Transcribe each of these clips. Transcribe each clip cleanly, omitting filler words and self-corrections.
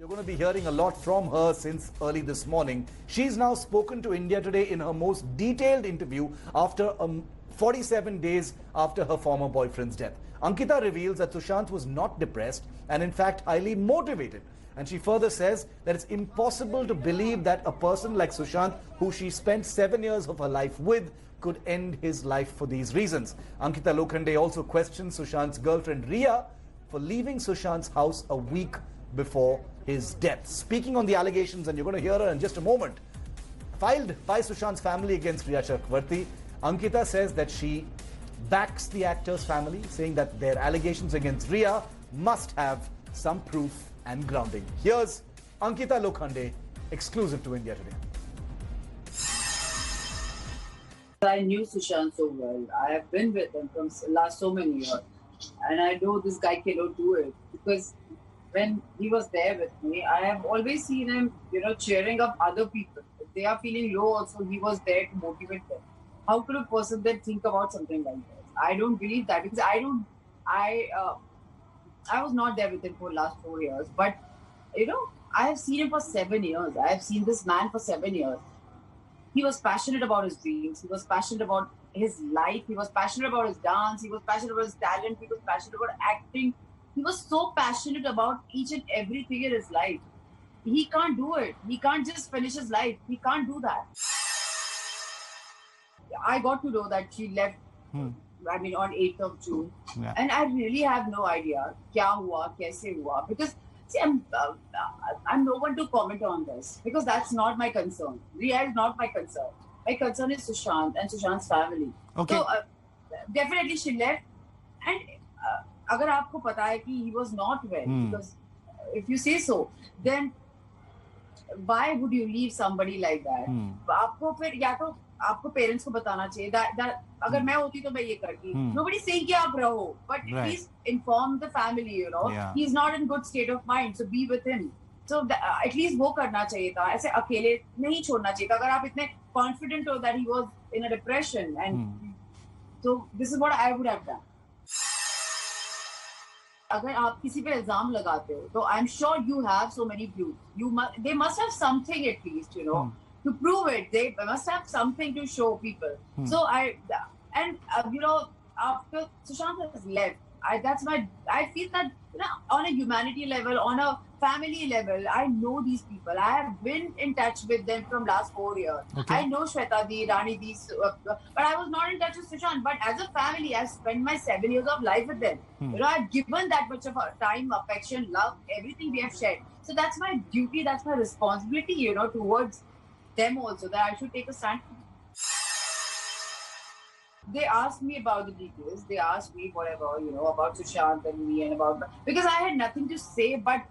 You're going to be hearing a lot from her since early this morning. She's now spoken to India Today in her most detailed interview after 47 days after her former boyfriend's death. Ankita reveals that Sushant was not depressed and in fact highly motivated. And she further says that it's impossible to believe that a person like Sushant, who she spent 7 years of her life with, could end his life for these reasons. Ankita Lokhande also questions Sushant's girlfriend Riya for leaving Sushant's house a week before his death. Speaking on the allegations, and you're going to hear her in just a moment, filed by Sushant's family against Riya Chakravarti, Ankita says that she backs the actor's family, saying that their allegations against Riya must have some proof and grounding. Here's Ankita Lokhande, exclusive to India Today. I knew Sushant so well. I have been with him from last so many years. And I know this guy cannot do it because when he was there with me, I have always seen him, cheering up other people. If they are feeling low also, he was there to motivate them. How could a person then think about something like this? I don't believe that because I was not there with him for the last 4 years. But, I have seen him for 7 years. I have seen this man for 7 years. He was passionate about his dreams. He was passionate about his life. He was passionate about his dance. He was passionate about his talent. He was passionate about acting. He was so passionate about each and everything in his life. He can't do it. He can't just finish his life. He can't do that. I got to know that she left, on 8th of June. Yeah. And I really have no idea kya hua, kaise hua. Because, see, I'm no one to comment on this. Because that's not my concern. Riya is not my concern. My concern is Sushant and Sushant's family. Okay. So, definitely she left. And agar aapko pata hai ki he was not well, because if you say so, then why would you leave somebody like that? आपको फिर या तो आपको parents को बताना चाहिए that अगर मैं होती तो मैं ये करती. Nobody saying कि आप रहो, but at least inform the family, Yeah. He's not in good state of mind, so be with him. So at least वो करना चाहिए था. ऐसे अकेले नहीं छोड़ना चाहिए था. अगर आप इतने confident हो that he was in a depression, and so this is what I would have done. अगर आप किसी पे इल्जाम लगाते हो, तो I'm sure you have so many proofs. They must have something at least, to prove it. They must have something to show people. So after Sushant has left, I feel that on a humanity level, on a family level, I know these people. I have been in touch with them from last 4 years. Okay. I know Shweta Di, Rani Di, but I was not in touch with Sushant. But as a family, I've spent my 7 years of life with them. I've given that much of time, affection, love, everything we have shared. So that's my duty, that's my responsibility, towards them also, that I should take a stand. They asked me about the details. They asked me whatever, about Sushant and me and because I had nothing to say but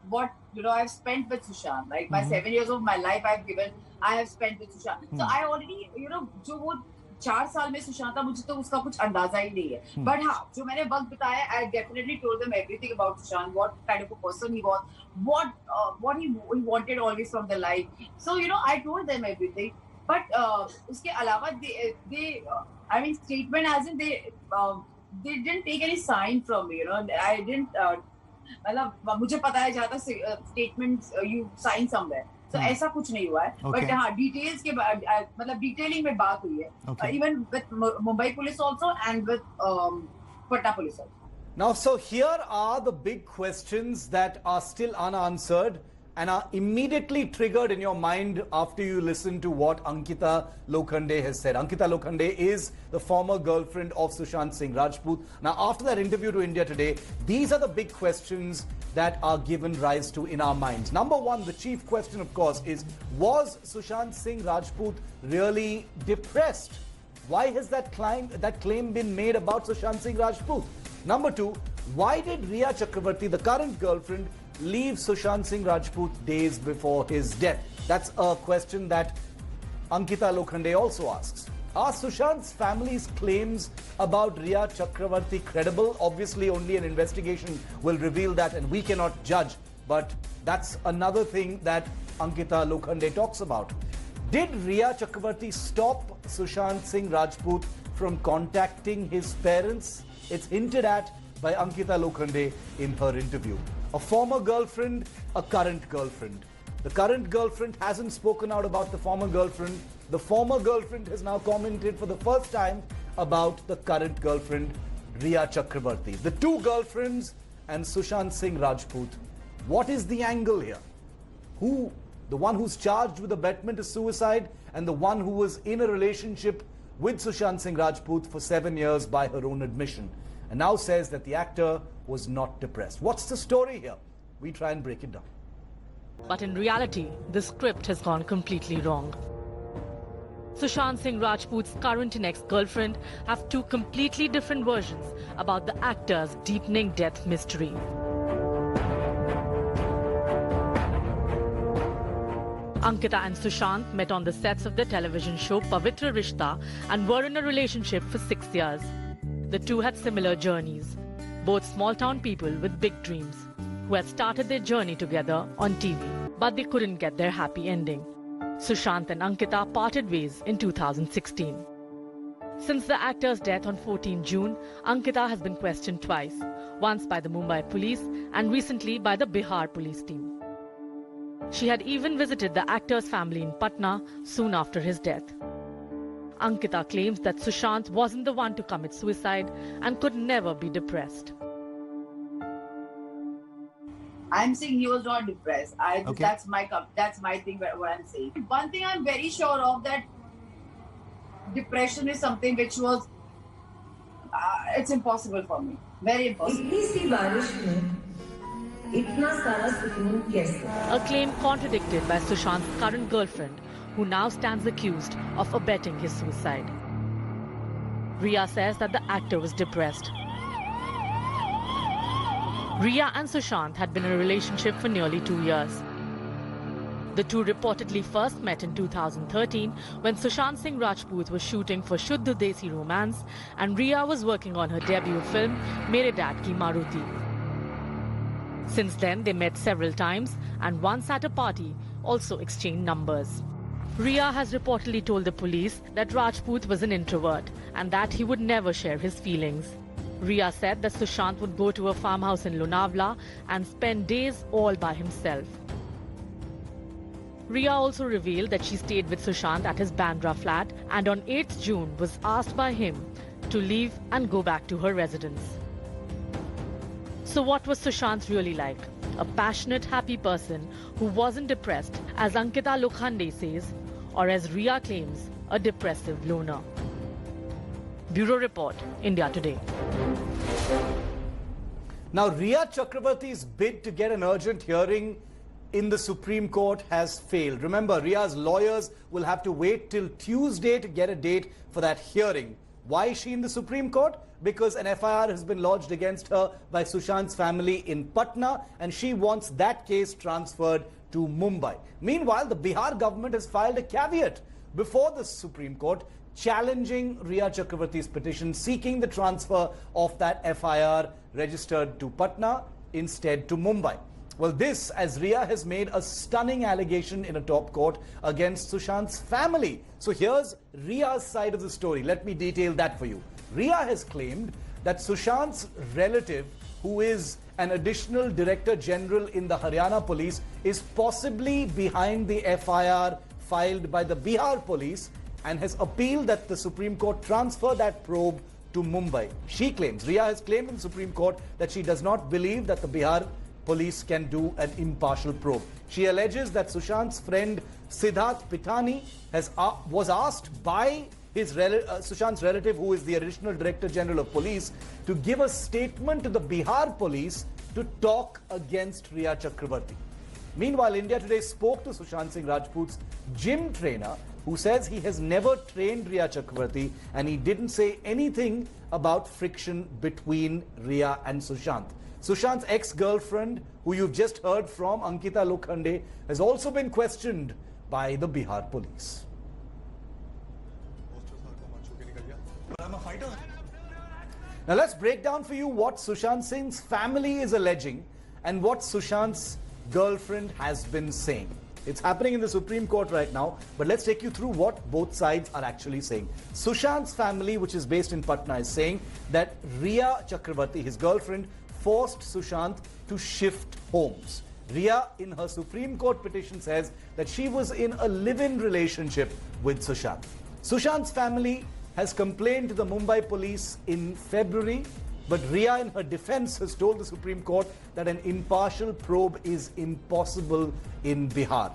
what, I've spent with Sushant. Like my 7 years of my life I have spent with Sushant. So I already, जो वो 4 साल में सुशांत था, मुझे तो उसका कुछ अंदाजा ही नहीं है. But हाँ, जो मैंने वक्त बताया, I definitely told them everything about Sushant, what kind of a person he was, what he wanted always from the life. So, I told them everything. But उसके अलावा they statement as in they didn't take any sign from me, I didn't मतलब मुझे पता है जहाँ तक statements you sign somewhere. So ऐसा कुछ नहीं हुआ है. But हाँ, details के मतलब detailing में बात हुई है. Even with Mumbai police also and with Patna police also. Now, so here are the big questions that are still unanswered and are immediately triggered in your mind after you listen to what Ankita Lokhande has said. Ankita Lokhande is the former girlfriend of Sushant Singh Rajput. Now, after that interview to India Today, these are the big questions that are given rise to in our minds. Number one, the chief question, of course, is, was Sushant Singh Rajput really depressed? Why has that claim been made about Sushant Singh Rajput? Number two, why did Riya Chakravarti, the current girlfriend, leave Sushant Singh Rajput days before his death? That's a question that Ankita Lokhande also asks. Are Sushant's family's claims about Riya Chakravarti credible? Obviously, only an investigation will reveal that, and we cannot judge. But that's another thing that Ankita Lokhande talks about. Did Riya Chakravarti stop Sushant Singh Rajput from contacting his parents? It's hinted at by Ankita Lokhande in her interview. A former girlfriend, a current girlfriend. The current girlfriend hasn't spoken out about the former girlfriend. The former girlfriend has now commented for the first time about the current girlfriend, Rhea Chakrabarti. The two girlfriends and Sushant Singh Rajput. What is the angle here? Who, the one who's charged with abetment of suicide and the one who was in a relationship with Sushant Singh Rajput for 7 years by her own admission, and now says that the actor was not depressed. What's the story here? We try and break it down. But in reality, the script has gone completely wrong. Sushant Singh Rajput's current and ex-girlfriend have two completely different versions about the actor's deepening death mystery. Ankita and Sushant met on the sets of the television show Pavitra Rishta and were in a relationship for 6 years. The two had similar journeys, both small-town people with big dreams, who had started their journey together on TV, but they couldn't get their happy ending. Sushant and Ankita parted ways in 2016. Since the actor's death on 14 June, Ankita has been questioned twice, once by the Mumbai police and recently by the Bihar police team. She had even visited the actor's family in Patna soon after his death. Ankita claims that Sushant wasn't the one to commit suicide and could never be depressed. I'm saying he was not depressed. That's my thing. What I'm saying. One thing I'm very sure of, that depression is something which was it's impossible for me. Very impossible. A claim contradicted by Sushant's current girlfriend, who now stands accused of abetting his suicide. Rhea says that the actor was depressed. Rhea and Sushant had been in a relationship for nearly 2 years. The two reportedly first met in 2013 when Sushant Singh Rajput was shooting for Shuddh Desi Romance and Rhea was working on her debut film Mere Dad Ki Maruti. Since then, they met several times and once at a party also exchanged numbers. Rhea has reportedly told the police that Rajput was an introvert and that he would never share his feelings. Rhea said that Sushant would go to a farmhouse in Lonavala and spend days all by himself. Rhea also revealed that she stayed with Sushant at his Bandra flat and on 8th June was asked by him to leave and go back to her residence. So what was Sushant really like? A passionate, happy person who wasn't depressed, as Ankita Lokhande says, or as Rhea claims, a depressive loner. Bureau Report, India Today. Now, Rhea Chakrabarti's bid to get an urgent hearing in the Supreme Court has failed. Remember, Rhea's lawyers will have to wait till Tuesday to get a date for that hearing. Why is she in the Supreme Court? Because an FIR has been lodged against her by Sushant's family in Patna, and she wants that case transferred to Mumbai. Meanwhile, the Bihar government has filed a caveat before the Supreme Court challenging Rhea Chakrabarti's petition, seeking the transfer of that FIR registered to Patna instead to Mumbai. Well, this, as Rhea has made a stunning allegation in a top court against Sushant's family. So here's Rhea's side of the story. Let me detail that for you. Rhea has claimed that Sushant's relative, who is an additional Director General in the Haryana Police, is possibly behind the FIR filed by the Bihar Police and has appealed that the Supreme Court transfer that probe to Mumbai. She claims, Rhea has claimed in the Supreme Court that she does not believe that the Bihar Police can do an impartial probe. She alleges that Sushant's friend Siddharth Pitani was asked by his Sushant's relative, who is the Additional Director General of Police, to give a statement to the Bihar Police to talk against Rhea Chakrabarti. Meanwhile, India Today spoke to Sushant Singh Rajput's gym trainer, who says he has never trained Rhea Chakrabarti and he didn't say anything about friction between Rhea and Sushant. Sushant's ex-girlfriend, who you've just heard from, Ankita Lokhande, has also been questioned by the Bihar police. I'm a fighter. Now let's break down for you what Sushant Singh's family is alleging and what Sushant's girlfriend has been saying. It's happening in the Supreme Court right now, but let's take you through what both sides are actually saying. Sushant's family, which is based in Patna, is saying that Rhea Chakrabarti, his girlfriend, forced Sushant to shift homes. Riya, in her Supreme Court petition, says that she was in a live-in relationship with Sushant. Sushant's family has complained to the Mumbai police in February, but Riya, in her defense, has told the Supreme Court that an impartial probe is impossible in Bihar.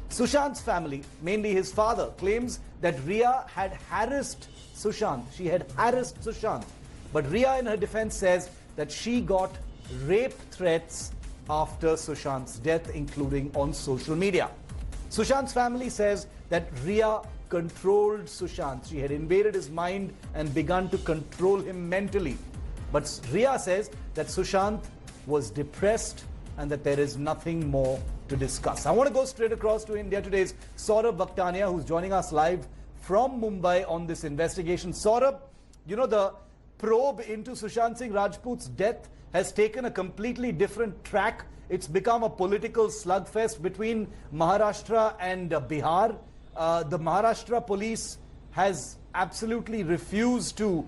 Sushant's family, mainly his father, claims that Riya had harassed Sushant. She had harassed Sushant. But Riya, in her defense, says that she got rape threats after Sushant's death, including on social media. Sushant's family says that Riya controlled Sushant. She had invaded his mind and begun to control him mentally. But Riya says that Sushant was depressed and that there is nothing more to discuss. I want to go straight across to India Today's Saurabh Bhaktania, who's joining us live from Mumbai on this investigation. Saurabh, you know, the probe into Sushant Singh Rajput's death has taken a completely different track. It's become a political slugfest between Maharashtra and Bihar. The Maharashtra police has absolutely refused to,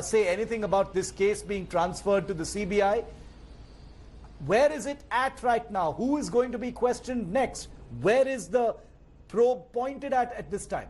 say anything about this case being transferred to the CBI. Where is it at right now? Who is going to be questioned next? Where is the probe pointed at this time?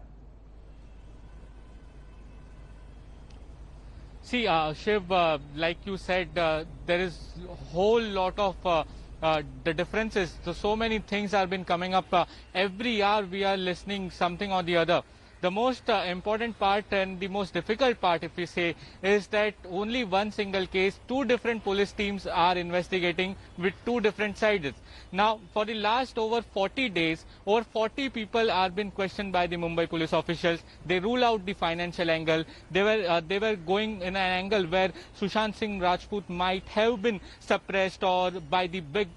See, Shiv, like you said, there is a whole lot of the differences. So many things have been coming up. Every hour we are listening something or the other. The most important part and the most difficult part, if we say, is that only one single case, two different police teams are investigating with two different sides. Now, for the last over 40 days, over 40 people are being questioned by the Mumbai police officials. They rule out the financial angle. They were going in an angle where Sushant Singh Rajput might have been suppressed or by the big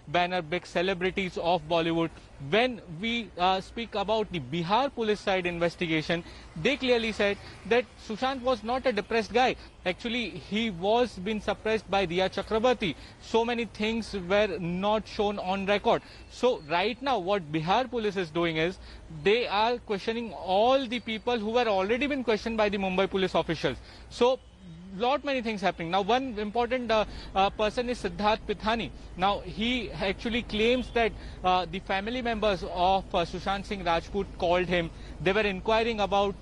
banner, big celebrities of Bollywood. When we speak about the Bihar police side investigation, they clearly said that Sushant was not a depressed guy. Actually, he was being suppressed by Riya Chakrabarti. So many things were not shown on record. So right now, what Bihar police is doing is they are questioning all the people who were already been questioned by the Mumbai police officials. So many things happening. Now, one important person is Siddharth Pithani. Now, he actually claims that the family members of Sushant Singh Rajput called him. They were inquiring about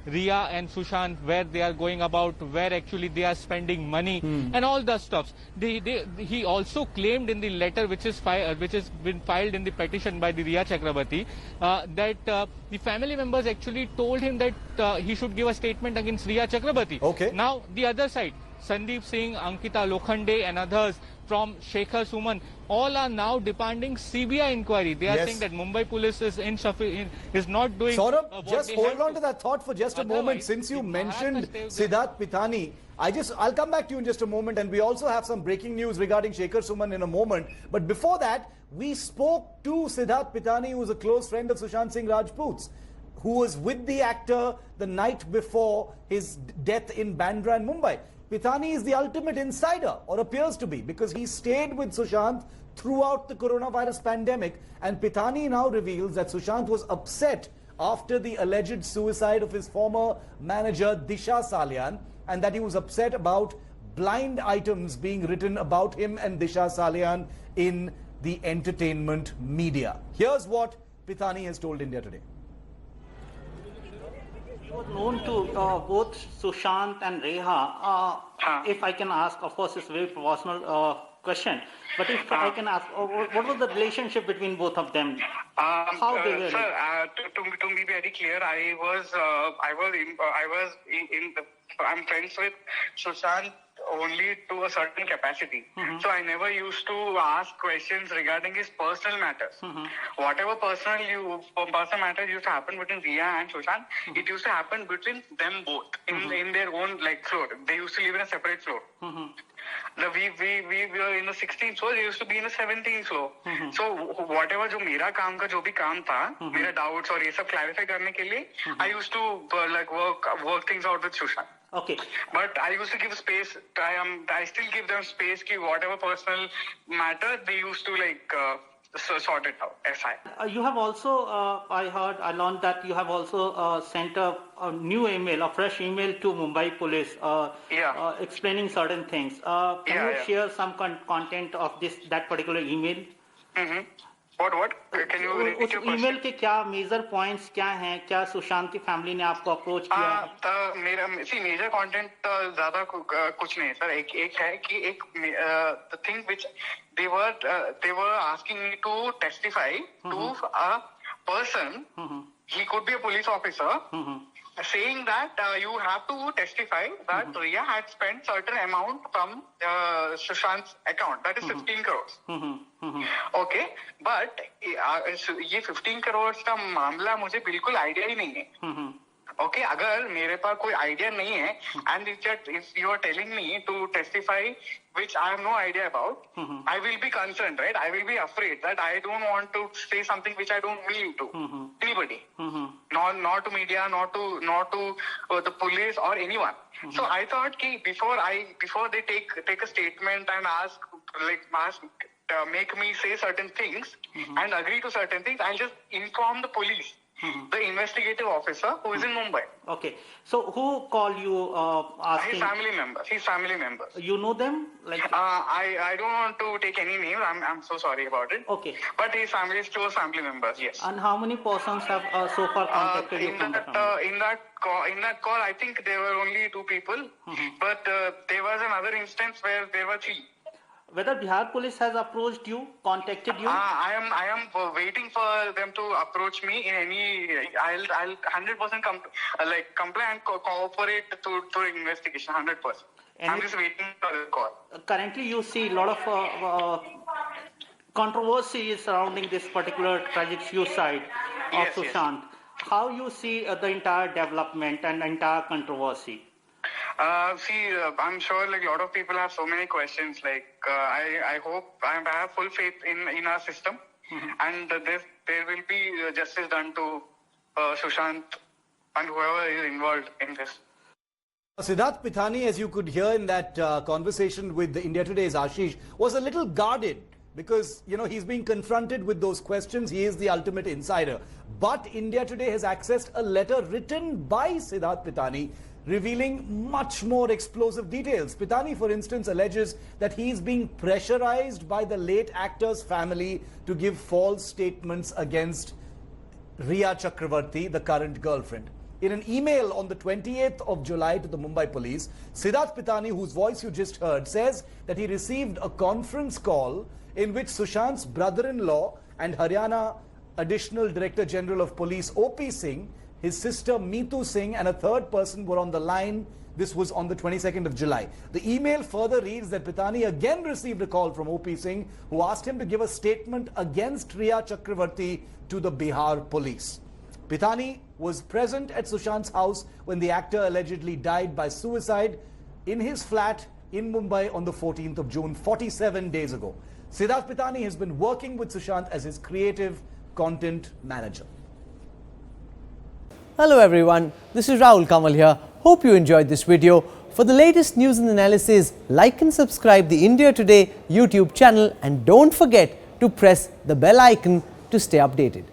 Riya and Sushant, where they are going about, where actually they are spending money and all the stuff. He also claimed in the letter which has been filed in the petition by the Riya Chakrabarti that the family members actually told him that he should give a statement against Riya Chakrabarti. Okay. Now, the other side, Sandeep Singh, Ankita Lokhande and others from Shekhar Suman, all are now demanding CBI inquiry. They are saying that Mumbai police is not doing... Saurabh, just hold on to that thought for just a moment. Since you mentioned Siddharth Pithani, I'll come back to you in just a moment, and we also have some breaking news regarding Shekhar Suman in a moment. But before that, we spoke to Siddharth Pithani, who is a close friend of Sushant Singh Rajput's, who was with the actor the night before his death in Bandra and Mumbai. Pithani is the ultimate insider, or appears to be, because he stayed with Sushant throughout the coronavirus pandemic. And Pithani now reveals that Sushant was upset after the alleged suicide of his former manager Disha Salian, and that he was upset about blind items being written about him and Disha Salian in the entertainment media. Here's what Pithani has told India Today. Was known to both Sushant and Reha. If I can ask, of course, it's a very personal question, but if I can ask, what was the relationship between both of them? How they were? Sir, to be very clear, I'm friends with Sushant only to a certain capacity. So I never used to ask questions regarding his personal matters. Whatever personal matters used to happen between Riya and Sushant, it used to happen between them both in their own floor. They used to live in a separate floor. We were in the 16th floor, they used to be in the 17th floor. So whatever जो मेरा काम का जो भी काम था, मेरा doubts और ये सब clarify करने के लिए, I used to work things out with Sushant. Okay. But I used to give space. I still give them space. Ki whatever personal matter they used to sort it out. SI. You have also, I learned that you have also sent a new email, a fresh email to Mumbai police, explaining certain things. Can you share some content of that particular email? Mm-hmm. What? Can you repeat your question? Email के क्या major points क्या हैं? क्या सुशांत की family ने आपको approach किया है? मेरा मेजर कंटेंट ज्यादा कुछ नहीं है सर. एक है कि the thing which they were asking me to testify to a person. He could be a police officer. Saying that you have to testify that Riya had spent certain amount from Sushant's account, that is 15 crores. Okay, but ये 15 crores का मामला मुझे बिल्कुल idea ही नहीं है. Okay, अगर मेरे पास कोई आइडिया नहीं है, and if you are telling me to testify which I have no idea about, I will be concerned, right? I will be afraid that I don't want to say something which I don't mean to anybody, not to media, not to the police or anyone. So I thought कि before they take a statement and make me say certain things and agree to certain things, I'll just inform the police. The investigative officer who is in Mumbai. Okay, so who called you asking? His family members. You know them? Like I don't want to take any names. I'm so sorry about it. Okay. But his close family members, yes. And how many persons have so far contacted you from the family? In that call, I think there were only 2 people. But there was another instance where there were 3. Whether Bihar police has approached you, contacted you? I am waiting for them to approach me in any. I'll 100% comply and cooperate to the investigation. 100%. I'm just waiting for the call. Currently, you see a lot of controversy surrounding this particular tragic suicide of Sushant. Yes. How you see the entire development and entire controversy? I'm sure a lot of people have so many questions. I hope I have full faith in our system, and there will be justice done to Sushant and whoever is involved in this. Siddharth Pithani, as you could hear in that conversation with the India Today's Ashish, was a little guarded because, he's being confronted with those questions. He is the ultimate insider. But India Today has accessed a letter written by Siddharth Pithani revealing much more explosive details. Pithani, for instance, alleges that he is being pressurized by the late actor's family to give false statements against Riya Chakravarti, the current girlfriend. In an email on the 28th of July to the Mumbai police, Siddharth Pithani, whose voice you just heard, says that he received a conference call in which Sushant's brother-in-law and Haryana Additional Director General of Police O.P. Singh, his sister Meetu Singh and a third person were on the line. This was on the 22nd of July. The email further reads that Pithani again received a call from O.P. Singh, who asked him to give a statement against Riya Chakravarti to the Bihar police. Pithani was present at Sushant's house when the actor allegedly died by suicide in his flat in Mumbai on the 14th of June, 47 days ago. Siddharth Pithani has been working with Sushant as his creative content manager. Hello everyone, this is Rahul Kamal here. Hope you enjoyed this video. For the latest news and analysis, like and subscribe the India Today YouTube channel and don't forget to press the bell icon to stay updated.